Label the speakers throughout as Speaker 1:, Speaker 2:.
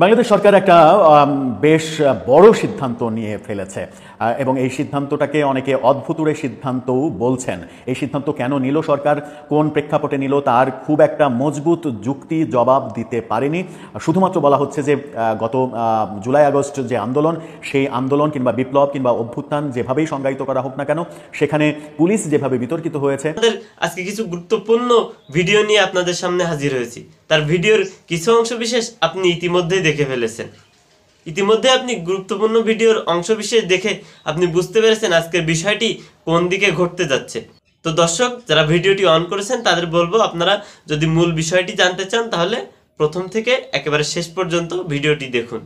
Speaker 1: বাংলাদেশ সরকার একটা বেশ বড় সিদ্ধান্ত নিয়ে ফেলেছে এবং এই সিদ্ধান্তটাকে অনেকে অদ্ভুতুড়ে সিদ্ধান্তও বলছেন। এই সিদ্ধান্ত কেন নিল সরকার, কোন প্রেক্ষাপটে নিল, তার খুব একটা মজবুত যুক্তি জবাব দিতে পারেনি। শুধুমাত্র বলা হচ্ছে যে গত জুলাই আগস্ট যে আন্দোলন, সেই আন্দোলন কিংবা বিপ্লব কিংবা অভ্যুত্থান যেভাবেই সংজ্ঞায়িত করা হোক না কেন, সেখানে পুলিশ যেভাবে বিতর্কিত হয়েছে।
Speaker 2: আজকে কিছু গুরুত্বপূর্ণ ভিডিও নিয়ে আপনাদের সামনে হাজির হয়েছি। তার ভিডিওর কিছু অংশ বিশেষ আপনি ইতিমধ্যেই দেখে ফেলেছেন। ইতিমধ্যে আপনি গুরুত্বপূর্ণ ভিডিওর অংশ বিশেষ দেখে আপনি বুঝতে পেরেছেন আজকের বিষয়টি কোন দিকে ঘটতে যাচ্ছে। তো দর্শক যারা ভিডিওটি অন করেছেন তাদের বলবো, আপনারা যদি মূল বিষয়টি জানতে চান তাহলে প্রথম থেকে একেবারে শেষ পর্যন্ত ভিডিওটি দেখুন।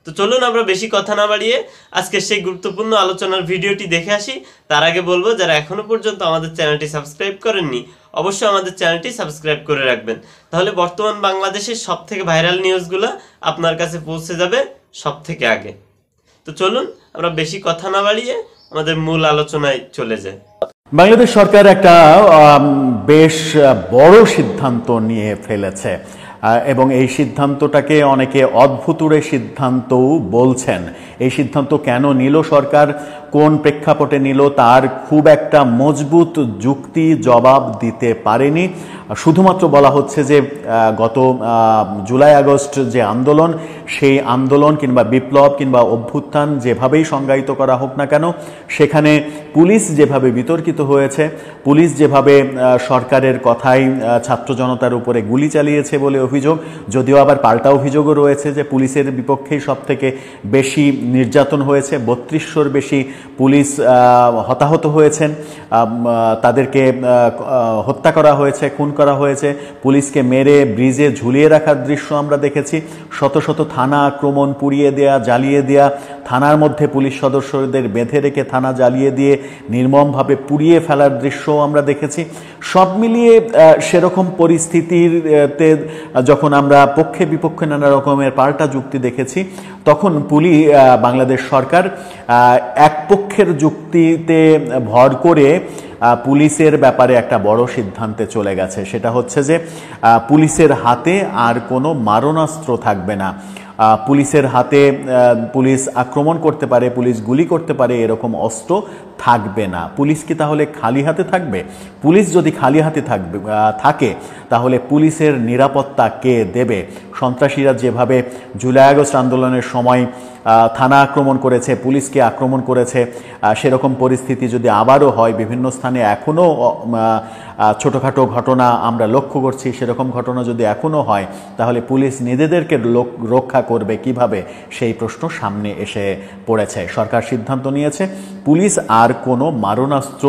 Speaker 2: তো চলুন আমরা বেশি কথা না বাড়িয়ে আজকের সেই গুরুত্বপূর্ণ আলোচনার ভিডিওটি দেখে আসি। তার আগে বলবো, যারা এখনো পর্যন্ত আমাদের চ্যানেলটি সাবস্ক্রাইব করেননি অবশ্যই আমাদের চ্যানেলটি সাবস্ক্রাইব করে রাখবেন, তাহলে বর্তমান বাংলাদেশের সবথেকে ভাইরাল নিউজগুলো আপনার কাছে পৌঁছে যাবে সবথেকে আগে। তো চলুন আমরা বেশি কথা না বাড়িয়ে আমাদের মূল আলোচনায় চলে যাই।
Speaker 1: বাংলাদেশ সরকার একটা বেশ বড় সিদ্ধান্ত নিয়ে ফেলেছে এবং এই সিদ্ধান্তটাকে অনেকে অদ্ভুতুড়ে সিদ্ধান্তও বলছেন। এই সিদ্ধান্ত কেন নিল সরকার, কোন প্রেক্ষাপটে নিল, তার খুব একটা মজবুত যুক্তি জবাব দিতে পারেনি। শুধুমাত্র বলা হচ্ছে যে গত জুলাই আগস্ট যে আন্দোলন, সেই আন্দোলন কিংবা বিপ্লব কিংবা অভ্যুত্থান যেভাবেই সংজ্ঞায়িত করা হোক না কেন, সেখানে পুলিশ যেভাবে বিতর্কিত হয়েছে, পুলিশ যেভাবে সরকারের কথায় ছাত্র জনতার উপরে গুলি চালিয়েছে বলে অভিযোগ, যদিও আবার পাল্টা অভিযোগও রয়েছে যে পুলিশের বিপক্ষেই সবথেকে বেশি নির্যাতন হয়েছে। ৩২০০-র বেশি পুলিশ হতাহত হয়েছেন, তাদেরকে হত্যা করা হয়েছে, খুন করা হয়েছে, পুলিশকে মেরে ব্রিজে ঝুলিয়ে রাখার দৃশ্য আমরা দেখেছি। শত শত থানা আক্রমণ, পুড়িয়ে দেয়া, জ্বালিয়ে দেয়া, থানার মধ্যে পুলিশ সদস্যদের বেঁধে রেখে থানা জ্বালিয়ে দিয়ে নির্মমভাবে পুড়িয়ে ফেলার দৃশ্যও আমরা দেখেছি। সব মিলিয়ে সেরকম পরিস্থিতিতে যখন আমরা পক্ষে বিপক্ষে নানা রকমের পাল্টা যুক্তি দেখেছি, তখন বাংলাদেশ সরকার এক পক্ষের যুক্তিতে ভর করে পুলিশের ব্যাপারে একটা বড় সিদ্ধান্তে চলে গেছে। সেটা হচ্ছে যে পুলিশের হাতে আর কোনো মারণাস্ত্র থাকবে না। পুলিশের হাতে পুলিশ আক্রমণ করতে পারে, পুলিশ গুলি করতে পারে, এরকম অস্ত্র থাকবে না। পুলিশ কি তাহলে খালি হাতে থাকবে? পুলিশ যদি খালি হাতে থাকে তাহলে পুলিশের নিরাপত্তা কে দেবে? সন্ত্রাসীরা যেভাবে জুলাই আগস্ট আন্দোলনের সময় থানা আক্রমণ করেছে, পুলিশকে আক্রমণ করেছে, সেরকম পরিস্থিতি যদি আবারও হয়, বিভিন্ন স্থানে এখনও ছোটোখাটো ঘটনা আমরা লক্ষ্য করছি, সেরকম ঘটনা যদি এখনও হয় তাহলে পুলিশ নিজেদেরকে রক্ষা করবে কিভাবে, সেই প্রশ্ন সামনে এসে পড়েছে। সরকার সিদ্ধান্ত নিয়েছে পুলিশ আর কোনো মারণাস্ত্র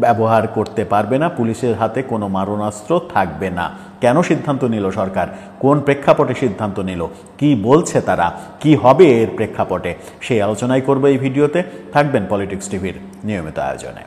Speaker 1: ব্যবহার করতে পারবে না, পুলিশের হাতে কোনো মারণাস্ত্র থাকবে না। কেন সিদ্ধান্ত নিল সরকার, কোন প্রেক্ষাপটে সিদ্ধান্ত নিল, কি বলছে তারা, কি হবে এর প্রেক্ষাপটে, সেই আলোচনাই করবো এই ভিডিওতে। থাকবেন পলিটিক্স টিভির নিয়মিত আয়োজনে।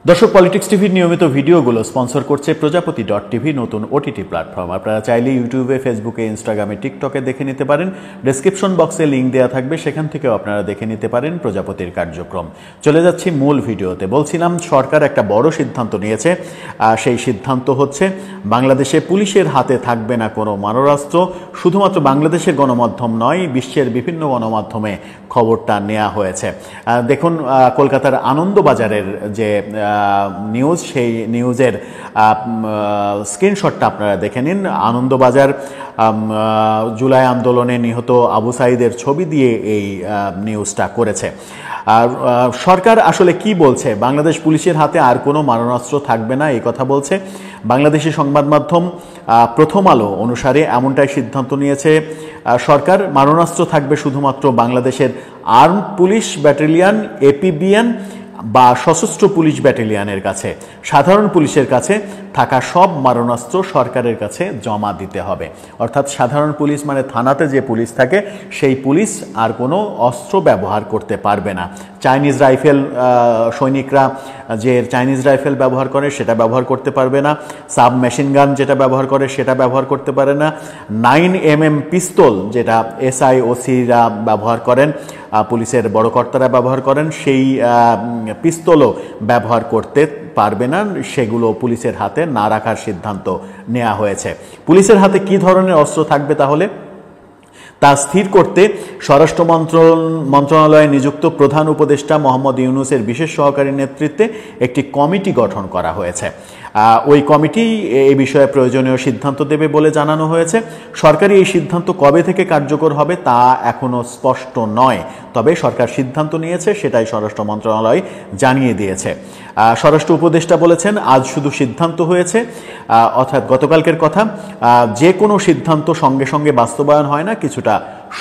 Speaker 1: দর্শক, পলিটিক্স টিভির নিয়মিত ভিডিওগুলো স্পন্সর করছে প্রজাপতি.টিভি, নতুন ওটিটি প্ল্যাটফর্ম। আপনারা চাইলে ইউটিউবে, ফেসবুকে, ইনস্টাগ্রামে, টিকটকে দেখে নিতে পারেন। ডেসক্রিপশন বক্সে লিঙ্ক দেওয়া থাকবে, সেখান থেকেও আপনারা দেখে নিতে পারেন প্রজাপতির কার্যক্রম। চলে যাচ্ছি মূল ভিডিওতে। বলছিলাম সরকার একটা বড় সিদ্ধান্ত নিয়েছে। সেই সিদ্ধান্ত হচ্ছে বাংলাদেশে পুলিশের হাতে থাকবে না কোনো মারণাস্ত্র। শুধুমাত্র বাংলাদেশের গণমাধ্যম নয়, বিশ্বের বিভিন্ন গণমাধ্যমে খবরটা নেওয়া হয়েছে। দেখুন, কলকাতার আনন্দবাজারের যে নিউজ, সেই নিউজের স্ক্রিনশটটা আপনারা দেখে নিন। আনন্দবাজার জুলাই আন্দোলনে নিহত আবু সাঈদের ছবি দিয়ে এই নিউজটা করেছে। আর সরকার আসলে কি বলছে, বাংলাদেশ পুলিশের হাতে আর কোনো মারণাস্ত্র থাকবে না এই কথা বলছে। বাংলাদেশি সংবাদ মাধ্যম প্রথম আলো অনুসারে এমনটাই সিদ্ধান্ত নিয়েছে সরকার। মারণাস্ত্র থাকবে শুধুমাত্র বাংলাদেশের আর্মড পুলিশ ব্যাটালিয়ন, এপিবিএন বা সশস্ত্র পুলিশ ব্যাটালিয়নের কাছে। সাধারণ পুলিশের কাছে থাকা সব মারণাস্ত্র সরকারের কাছে জমা দিতে হবে। অর্থাৎ সাধারণ পুলিশ মানে থানাতে যে পুলিশ থাকে, সেই পুলিশ আর কোনো অস্ত্র ব্যবহার করতে পারবে না। চাইনিজ রাইফেল, সৈনিকরা যে চাইনিজ রাইফেল ব্যবহার করে সেটা ব্যবহার করতে পারবে না। সাব মেশিন গান যেটা ব্যবহার করে সেটা ব্যবহার করতে পারে না। 9mm পিস্তল যেটা SIOCরা ব্যবহার করেন, পুলিশের বড় কর্তারা ব্যবহার করেন, সেই পিস্তলও ব্যবহার করতে পারবে না, সেগুলো পুলিশের হাতে না রাখার সিদ্ধান্ত নেওয়া হয়েছে। পুলিশের হাতে কি ধরনের অস্ত্র থাকবে তাহলে তা স্থির করতে স্বরাষ্ট্র মন্ত্রণালয়ে নিযুক্ত প্রধান উপদেষ্টা মোহাম্মদ ইউনূসের বিশেষ সহকারী নেতৃত্বে একটি কমিটি গঠন করা হয়েছে। ওই কমিটি এই বিষয়ে প্রয়োজনীয় সিদ্ধান্ত দেবে বলে জানানো হয়েছে। সরকারি এই সিদ্ধান্ত কবে থেকে কার্যকর হবে তা এখনও স্পষ্ট নয়, তবে সরকার সিদ্ধান্ত নিয়েছে সেটাই স্বরাষ্ট্র মন্ত্রণালয় জানিয়ে দিয়েছে। স্বরাষ্ট্র উপদেষ্টা বলেছেন, আজ শুধু সিদ্ধান্ত হয়েছে, অর্থাৎ গতকালকের কথা। যে কোনো সিদ্ধান্ত সঙ্গে সঙ্গে বাস্তবায়ন হয় না, কিছুটা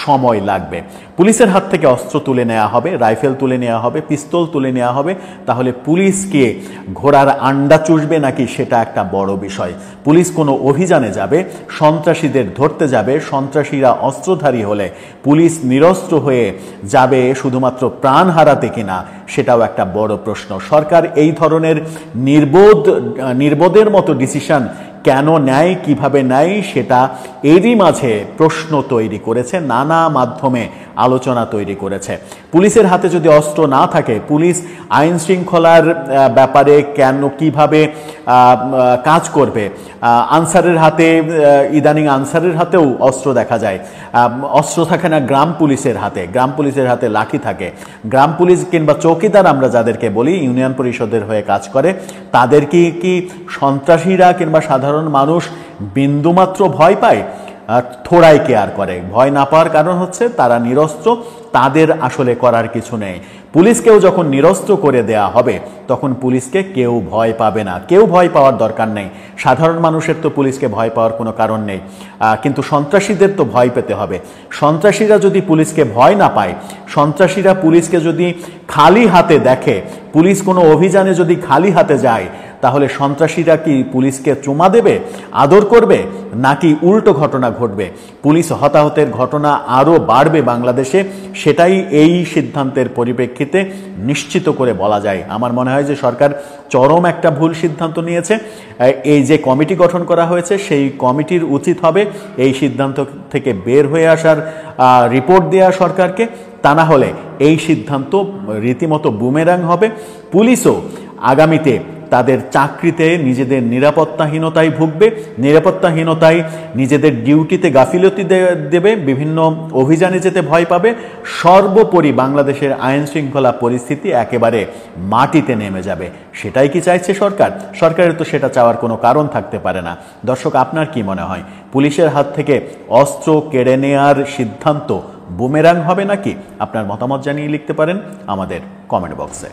Speaker 1: সময় লাগবে। পুলিশের হাত থেকে অস্ত্র তুলে নেওয়া হবে, রাইফেল তুলে নেওয়া হবে, পিস্তল তুলে নেওয়া হবে, তাহলে পুলিশকে ঘোড়ার আন্ডা চুষবে নাকি সেটা একটা বড় বিষয়। পুলিশ কোনো অভিযানে যাবে, সন্ত্রাসীদের ধরতে যাবে, সন্ত্রাসীরা অস্ত্রধারী হলে পুলিশ নিরস্ত্র হয়ে যাবে শুধুমাত্র প্রাণ হারাতে কিনা, সেটাও একটা বড় প্রশ্ন। সরকার এই ধরনের নির্বোধের মতো ডিসিশন কেন নেয়, কিভাবে নেয়, সেটা এরই মাঝে প্রশ্ন তৈরি করেছে, নানা মাধ্যমে আলোচনা তৈরি করেছে। পুলিশের হাতে যদি অস্ত্র না থাকে, পুলিশ আইন শৃঙ্খলার ব্যাপারে কিভাবে কাজ করবে? আনসারের হাতে, ইদানিং আনসারের হাতেও অস্ত্র দেখা যায়। অস্ত্র থাকে না গ্রাম পুলিশের হাতে, গ্রাম পুলিশের হাতে লাঠি থাকে। গ্রাম পুলিশ কিংবা চৌকিদার আমরা যাদেরকে বলি, ইউনিয়ন পরিষদের হয়ে কাজ করে, তাদেরকে কি সন্ত্রাসীরা কিংবা সাধারণ মানুষ বিন্দুমাত্র ভয় পায়? থোড়াই কেয়ার করে। ভয় না পাওয়ার কারণ হচ্ছে তারা নিরস্ত্র, তাদের আসলে করার কিছু নেই। পুলিশকেও যখন নিরস্ত্র করে দেয়া হবে, তখন পুলিশকে কেউ ভয় পাবে না। কেউ ভয় পাওয়ার দরকার নেই। সাধারণ মানুষের তো পুলিশকে ভয় পাওয়ার কোনো কারণ নেই, কিন্তু সন্ত্রাসীদের তো ভয় পেতে হবে। সন্ত্রাসীরা যদি পুলিশকে ভয় না পায়, সন্ত্রাসীরা পুলিশকে যদি খালি হাতে দেখে, পুলিশ কোনো অভিযানে যদি খালি হাতে যায়, তাহলে সন্ত্রাসীরা কি পুলিশকে চুমা দেবে, আদর করবে, নাকি উল্টো ঘটনা ঘটবে? পুলিশ হতাহতের ঘটনা আরও বাড়বে বাংলাদেশে, সেটাই এই সিদ্ধান্তের পরিপ্রেক্ষিতে নিশ্চিত করে বলা যায়। আমার মনে হয় যে সরকার চরম একটা ভুল সিদ্ধান্ত নিয়েছে। এই যে কমিটি গঠন করা হয়েছে, সেই কমিটির উচিত হবে এই সিদ্ধান্ত থেকে বের হয়ে আসার রিপোর্ট দেওয়া সরকারকে। তা না হলে এই সিদ্ধান্ত রীতিমতো বুমেরাং হবে। পুলিশও আগামীতে তাদের চাকরিতে নিজেদের নিরাপত্তাহীনতায় ভুগবে, নিরাপত্তাহীনতায় নিজেদের ডিউটিতে গাফিলতি দেবে, বিভিন্ন অভিযানে যেতে ভয় পাবে। সর্বোপরি বাংলাদেশের আইন শৃঙ্খলা পরিস্থিতি একেবারে মাটিতে নেমে যাবে। সেটাই কি চাইছে সরকার? সরকারের তো সেটা চাওয়ার কোনো কারণ থাকতে পারে না। দর্শক, আপনার কি মনে হয়, পুলিশের হাত থেকে অস্ত্র কেড়ে নেওয়ার সিদ্ধান্ত বুমেরাং হবে নাকি? আপনার মতামত জানিয়ে লিখতে পারেন আমাদের কমেন্ট বক্সে।